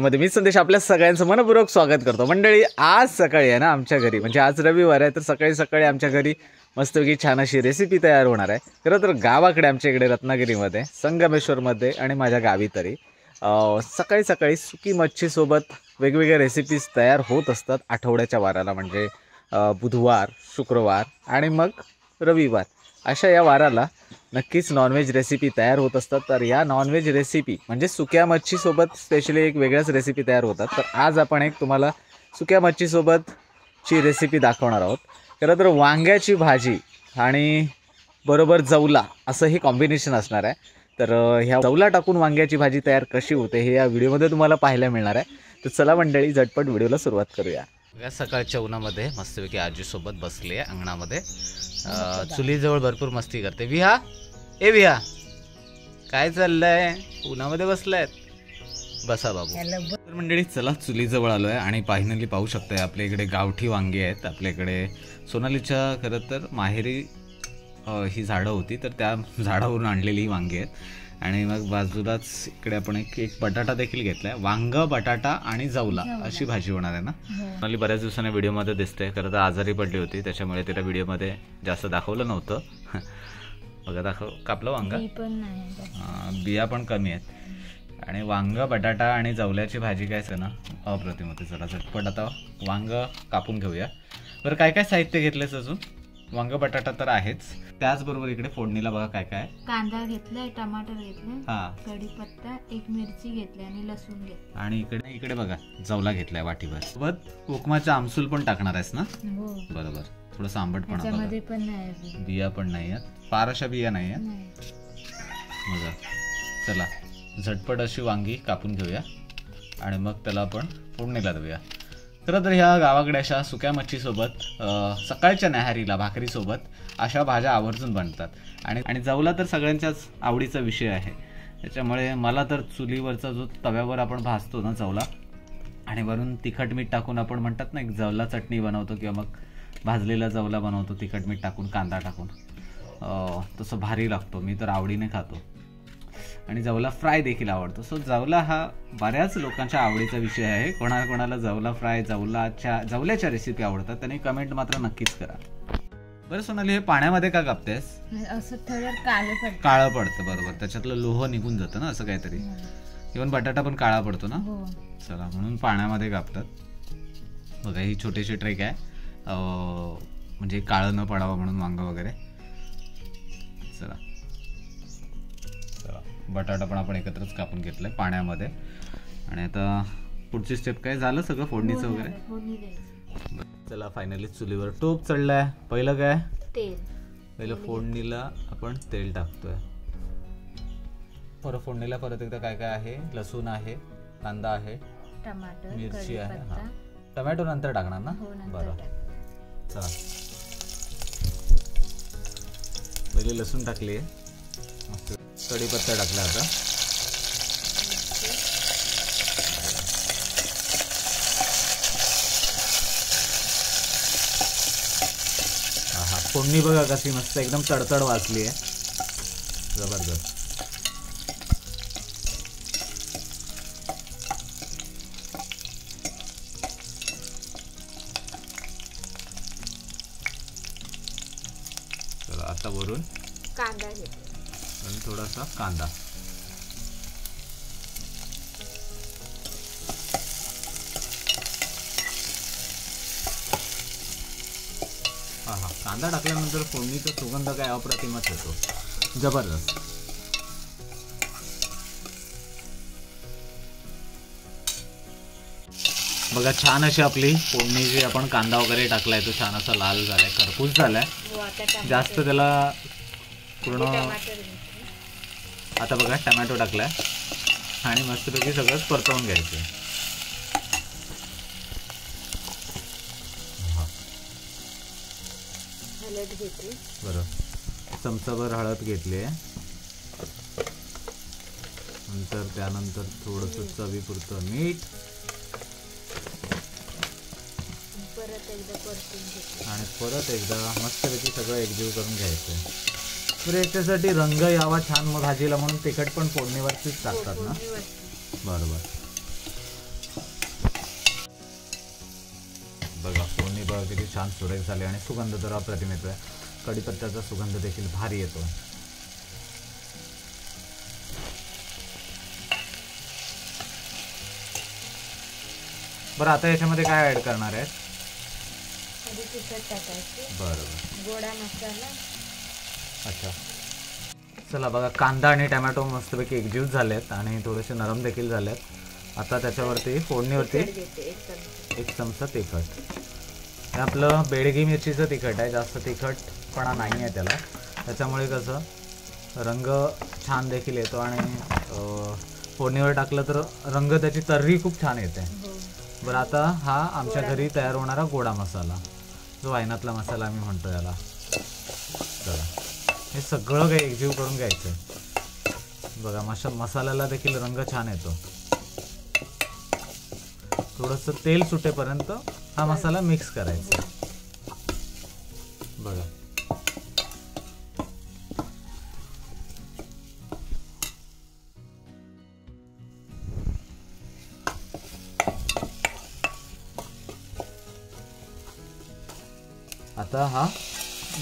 मध्ये मी संदेश आपल्या सगळ्यांचं मनपूर्वक स्वागत करतो। मंडळी आज सकाळी आहे ना आमच्या घरी, म्हणजे आज रविवार आहे, तर सकाळी सकाळी आमच्या घरी मस्तपैकी छान अशी रेसिपी तयार होणार आहे। खरं तर गावाकडे आमच्या इकडे रत्नागिरीमध्ये संगमेश्वरमध्ये आणि माझ्या गावी तरी सकाळी सकाळी सुकी मच्छीसोबत वेगवेगळ्या रेसिपीज तयार होत असतात आठवड्याच्या वाराला, म्हणजे बुधवार, शुक्रवार आणि मग रविवार अशा या वाराला नक्कीच नॉनव्हेज रेसिपी तयार होत असतात। तर या नॉनव्हेज रेसिपी म्हणजे सुक्या मच्छीसोबत स्पेशली एक वेगळ्याच रेसिपी तयार होतात। तर आज आपण एक तुम्हाला सुक्या मच्छीसोबतची रेसिपी दाखवणार आहोत। खरं तर वांग्याची भाजी आणि बरोबर जवला असं हे कॉम्बिनेशन असणार आहे। तर ह्या जवला टाकून वांग्याची भाजी तयार कशी होते हे या व्हिडिओमध्ये तुम्हाला पाहायला मिळणार आहे। तर चला मंडळी झटपट व्हिडिओला सुरुवात करूया। सकाळच्या उन्हामध्ये मस्तपैकी आजीसोबत बसली आहे अंगणामध्ये, चुलीजवळ भरपूर मस्ती करते। विहा ए विहा काय चाललंय, उन्हामध्ये बसलायत, बसा बाबू। तर मंडळी चला चुलीजवळ आलो आहे आणि फायनली पाहू शकताय आपल्या इकडे गावठी वांगी आहेत। आपल्याकडे सोनालीच्या खरं तर माहेरी ही झाडं होती, तर त्या झाडावरून आणलेली ही वांगी आहेत। आणि मग बाजूलाच इकडे आपण एक बटाटा देखील घेतलाय, वांग बटाटा आणि जवला अशी भाजी होणार आहे ना। सोनाली बऱ्याच दिवसाने व्हिडिओमध्ये दिसते, खरं तर आजारी पडली होती त्याच्यामुळे तिला व्हिडिओमध्ये जास्त दाखवलं नव्हतं। बघा दाखव, कापलं वांगा, बिया पण कमी आहेत आणि वांग बटाटा आणि जवल्याची भाजी काय ना अप्रतिम होते। चला झटपट आता वांग कापून घेऊया। बरं काय काय साहित्य घेतलंयस अजून? वांग बटाटा तर आहेच, त्याचबरोबर इकडे फोडणीला बघा काय काय, कांदा घेतलाय, टमाटर घेतलाय, कढीपत्ता, एक मिरची घेतली आणि लसूण घेतलं, आणि इकडे बघा जवला घेतलाय वाटीभर। सोबत कोकमाचा आमसूल पण टाकणार आहेस ना? हो बरोबर, थोडंसं आंबटपणा त्याच्यामध्ये पण नाही, बिया पण नाही आहेत, फार अशा बिया नाही आहेत बघा। चला झटपट अशी वांगी कापून घेऊया आणि मग त्याला आपण फोडणीला देऊया। खरं तर ह्या गावाकडे अशा सुक्या मच्छीसोबत सकाळच्या न्याहारीला भाकरीसोबत अशा भाज्या आवर्जून बनतात आणि जवला तर सगळ्यांच्याच आवडीचा विषय आहे। त्याच्यामुळे मला तर चुलीवरचा जो तव्यावर आपण भाजतो ना जवला, आणि वरून तिखट मीठ टाकून आपण म्हणतात ना एक जवला चटणी बनवतो किंवा मग भाजलेला जवला बनवतो तिखट मीठ टाकून कांदा टाकून, तसं भारी लागतो, मी तर आवडीने खातो। आणि जवला फ्राय देखील आवडतो। सो जवला हा बऱ्याच लोकांच्या आवडीचा विषय आहे। कोणाला जवला फ्राय जवल्याच्या रेसिपी आवडतात त्यांनी कमेंट मात्र नक्कीच करा। बरं सोनाली, हे पाण्यामध्ये का कापतेस? असं थोडं काळं पडतं, बरोबर, त्याच्यातलं लोह निघून जातं ना असं काहीतरी। इव्हन बटाटा पण काळा पडतो ना, चला म्हणून पाण्यामध्ये कापतात। बघा ही छोटीशी ट्रिक आहे, म्हणजे काळं न पडावं म्हणून वांग वगैरे। चला बटाटा पण आपण एकत्रच कापून घेतलाय पाण्यामध्ये। आणि आता पुढची स्टेप काय, झालं सगळं फोडणीचं वगैरे? चला फायनली चुलीवर टोप चढलाय। पहिलं काय, तेल, पहिलं फोडणीला आपण तेल टाकतोय। परत फोडणीला परत एकदा काय काय आहे, लसूण आहे, कांदा आहे, टमाटर, मिरची आहे, टोमॅटो नंतर टाकणार ना? बरं चला पहिले लसूण टाकली, कढीपत्ता टाकला आता, हा फोडणी बघा कशी मस्त एकदम तडतड वाजली आहे, जबरदस्त। चला आता वरून कांदा घेतला आणि थोडासा कांदा, हा कांदा टाकल्यानंतर फोडणीचा सुगंध काय अप्रतिमच येतो, जबरदस्त। बघा छान अशी आपली फोडणी जी आपण कांदा वगैरे टाकलाय तो छान असा लाल झालाय, खरपूस झालाय, जास्त त्याला पूर्ण। आता बघा टमॅटो टाकलाय आणि मस्तपैकी सगळंच परतवून घ्यायचं। हळद घेतली, बरं चमचाभर हळद घेतली आहे, नंतर त्यानंतर थोडंसं चवीपुरतं मीठ, परत एकदा परतून घेतलं आणि परत एकदा मस्तपैकी सगळं एकजीव करून घ्यायचं। तर याच्यासाठी रंग यावा छान मग भाजीला म्हणून तिखट पण फोडणीवरतीच टाकतात ना? बरोबर। बघा फोडणी बघा किती छान सुरेख झाली आणि सुगंध तर अप्रतिम येतोय. कढीपत्त्याचा सुगंध देखील भारी येतो. बरं आता याच्यामध्ये काय ऍड करणार आहे? तिखट टाकायची, बरोबर, गोडा मसाला. अच्छा. चला बघा कांदा आणि टोमॅटो मस्तपैकी एकजीव झालेत आणि थोडेसे नरम देखील झालेत. आता त्याच्यावरती फोडणीवरती एक चमचा तिखट. हे आपलं बेडगी मिरचीचं तिखट आहे, जास्त तिखटपणा नाही आहे त्याला, त्याच्यामुळे कसं रंग छान देखील येतो आणि फोडणीवर टाकलं तर रंग त्याची तर्री खूप छान येते. बरं आता हा आमच्या घरी तयार होणारा गोडा मसाला, जो वायनातला मसाला आम्ही म्हणतो याला. चला हे सगळं काही एकजीव करून घ्यायचं आहे. बघा मसाल्याला देखील रंग छान येतो. थोडंसं तेल सुटेपर्यंत हा मसाला मिक्स करायचा. बघा आता हा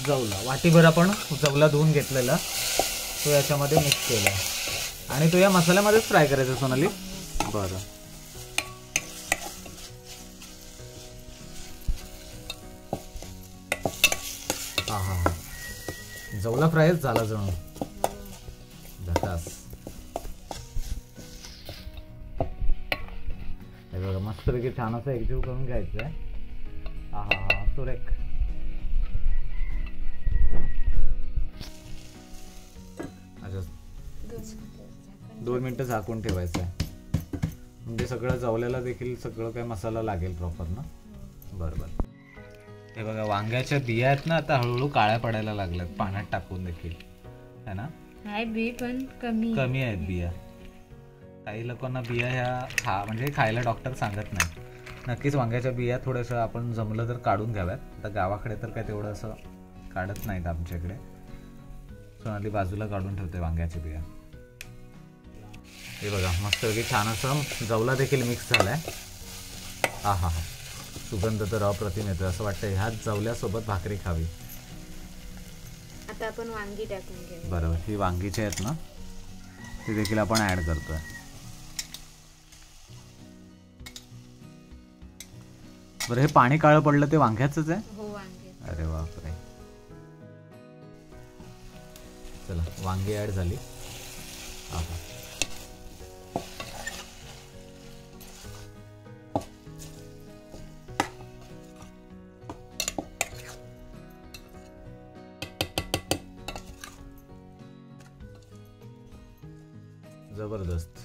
जवला वाटीभर आपण जवला धुवून घेतलेला तो याच्यामध्ये मिक्स केला आणि तो या मसाल्यामध्येच फ्राय करायचा सोनाली. बरं हा हा हा जवला फ्रायच झाला जणू झकास. हे बघा मस्तपैकी छान असं एकजीव करून घ्यायचं आहे. हा हा हा सुरेख. अच्छा 2 मिनिटं झाकून ठेवायचं आहे म्हणजे सगळं जवल्याला देखील सगळं काय मसाला लागेल प्रॉपर ना. बरोबर. हे बघा वांग्याच्या बिया आहेत ना आता हळूहळू काळ्या पडायला लागल्यात पाण्यात टाकून देखील, है ना. हाय बी पण कमी आहेत बिया. काही लोकांना बिया ह्या म्हणजे खायला डॉक्टर सांगत नाही. नक्कीच वांग्याच्या बिया थोडंसं आपण जमलं तर काढून घ्याव्यात. आता गावाकडे तर काय तेवढं असं काढत नाहीत आमच्याकडे. सोनाली बाजूला काढून ठेवते वांग्याच्या बिया. हे बघा मस्तपैकी छान असं जवला देखील मिक्स झालाय. हा हा हा सुगंध तर अप्रतिम येतोय. असं वाटतं ह्याच जवल्यासोबत भाकरी खावी. आता आपण वांगी टाकून घेऊ. बरोबर. ही वांगीची आहेत ना ते देखील आपण ऍड करतोय. बरं हे पाणी काळं पडलं ते वांग्याचंच आहे? हो वांगे. अरे बापरे. चला वांगी ऍड झाली. हा हा जबरदस्त.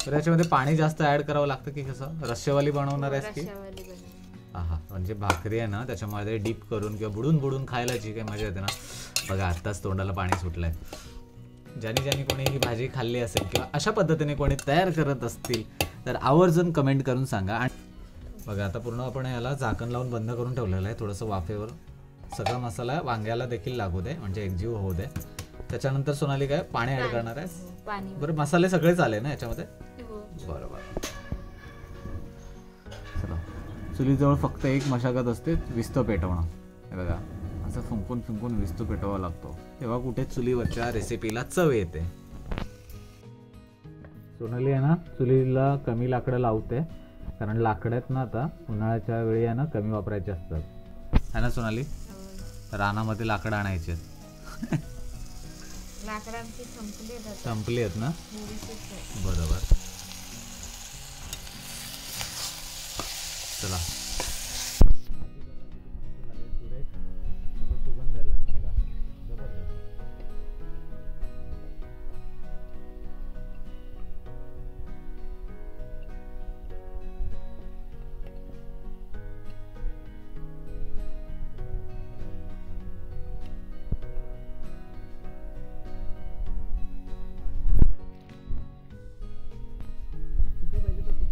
तर याच्यामध्ये पाणी जास्त ऍड करावं लागतं की कसं? रश्शेवाली बनवणार आहेस की? हा हा म्हणजे भाकरी आहे ना त्याच्यामध्ये डीप करून किंवा बुडून बुडून खायला जी काही मजा येते ना. बघा आत्ताच तोंडाला पाणी सुटलंय. ज्याने कोणी ही भाजी खाल्ली असेल किंवा अशा पद्धतीने कोणी तयार करत असतील तर आवर्जून कमेंट करून सांगा. आणि बघा आता पूर्ण आपण याला झाकण लावून बंद करून ठेवलेलं आहे. थोडंसं वाफेवर सगळा मसाला वांग्याला देखील लागू दे म्हणजे एकजीव होऊ दे. त्याच्यानंतर सोनाली काय पाणी ऍड करणार आहेस? बरं मसाले सगळेच आले ना याच्यामध्ये? बरोबर. चला चुलीजवळ फक्त एक मशागत असते, विस्तो पेटवणं. हे बघा असं फुंकून फुंकून विस्तो पेटवावा लागतो तेव्हा कुठे चुलीवरच्या रेसिपीला चव येते. सोनाली आहे ना चुलीला कमी लाकडं लावते कारण लाकडं आहेत ना आता उन्हाळ्याच्या वेळी आहे ना कमी वापरायचे असतात, है ना सोनाली. रानामध्ये लाकडं आणायचे आहेत. संपली आहेत ना. बरोबर. चला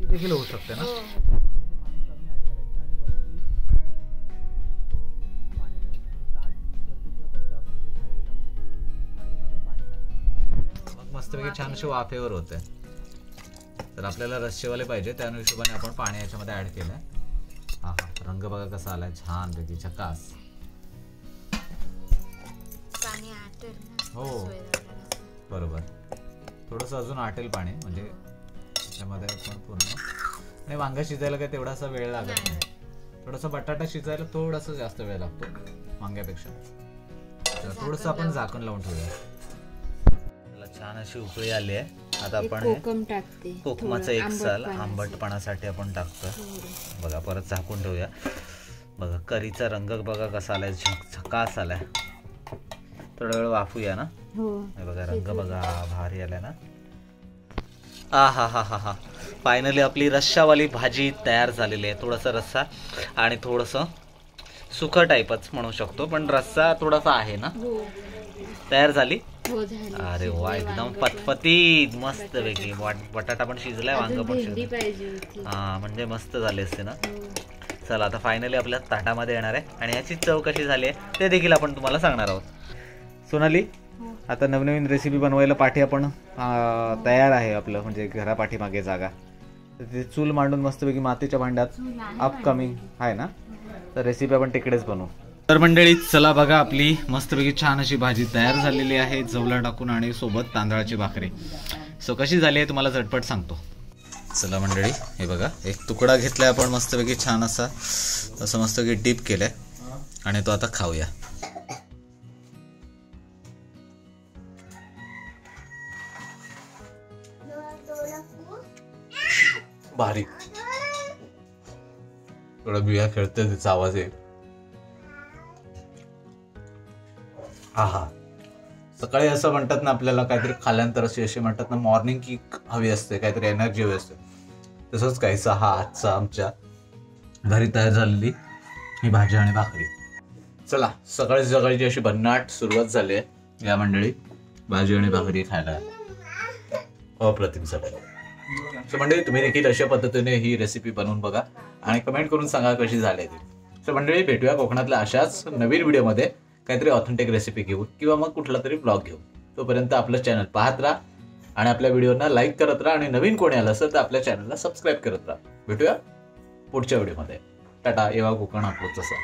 देखील होऊ शकते ना. मग मस्तपैकी छान अशी वाफेवर होते. तर आपल्याला रस्सेवाले पाहिजे त्या हिशोबाने आपण पाणी याच्यामध्ये ऍड केलंय. हा हा रंग बघा कसा आलाय, छान पैकी झकास. पाणी आटेल ना. हो. बस होईल आपला रस्सा. बरोबर, थोडंसं अजून आटेल पाणी, म्हणजे त्याच्यामध्ये पण पूर्ण. आणि वांगा शिजायला काय तेवढासा वेळ लागत नाही. थोडासा बटाटा शिजायला थोडासा जास्त वेळ लागतो वांग्यापेक्षा. तर थोडंसं आपण झाकण लावून ठेवूया. त्याला छान अशी उकळी आली आहे. आता आपण कोकम टाकते, कोकमाचं एक साल आंबटपणासाठी आपण टाकतो. बघा, परत झाकून ठेवूया. बघा करीचा रंग बघा कसा आलाय, झकास आलाय. थोडा वेळ वाफूया ना. हे बघा रंग बघा भारी आलाय ना. हा हा हा हा हा फायनली आपली रस्सावाली भाजी तयार झालेली आहे. थोडासा रस्सा आणि थोडंसं सुखं टाईपच म्हणू शकतो, पण रस्सा थोडासा आहे ना. तयार झाली. अरे वा, एकदम पतपतीत मस्त पैकी. बटाटा पण शिजलाय, वांग पण शिजलाय. हा, म्हणजे मस्त झाले असते ना. चला आता फायनली आपल्या ताटामध्ये येणार आहे आणि ह्याची चव कशी झाली आहे ते देखील आपण तुम्हाला सांगणार आहोत. सोनाली, आता नवनवीन रेसिपी बनवायला पाठी आपण तयार आहे. आपलं म्हणजे घरापाठीमागे जागा, तर ते चूल मांडून मस्तपैकी मातीच्या भांड्यात अपकमिंग आहे ना, तर रेसिपी आपण तिकडेच बनवू. तर मंडळी चला बघा, आपली मस्तपैकी छान अशी भाजी तयार झालेली आहे, जवला टाकून आणि सोबत तांदळाची भाकरी. सो कशी झाली आहे तुम्हाला झटपट सांगतो. चला मंडळी, हे बघा एक तुकडा घेतलाय आपण मस्तपैकी छान असा, असं मस्तपैकी डीप केलाय आणि तो आता खाऊया. भारी. थोडा बिया खेळते, त्याचा आवाज आहे. हा हा, सकाळी असं म्हणतात ना आपल्याला, काहीतरी खाल्यानंतर अशी म्हणतात ना मॉर्निंग किक हवी असते, काहीतरी एनर्जी हवी असते. तसंच काहीसा हा आजचा आमच्या घरी तयार झालेली ही भाजी आणि भाकरी. चला, सकाळची अशी भन्नाट सुरुवात झाली आहे या मंडळी भाजी आणि भाकरी खायला. अप्रतिम सगळं. सो मंडळी, तुम्ही देखील अशा पद्धतीने ही रेसिपी बनवून बघा आणि कमेंट करून सांगा कशी झाली ती. सो मंडळी, भेटूया कोकणातल्या अशाच नवीन व्हिडिओमध्ये काहीतरी ऑथेंटिक रेसिपी घेऊन किंवा मग कुठला तरी ब्लॉग घेऊन. तोपर्यंत आपलं चॅनल पाहत राहा आणि आपल्या व्हिडिओना लाईक करत राहा आणि नवीन कोणी आलं असेल तर आपल्या चॅनलला सबस्क्राईब करत राहा. भेटूया पुढच्या व्हिडिओमध्ये. टाटा. येवा कोकण आपलं तसं.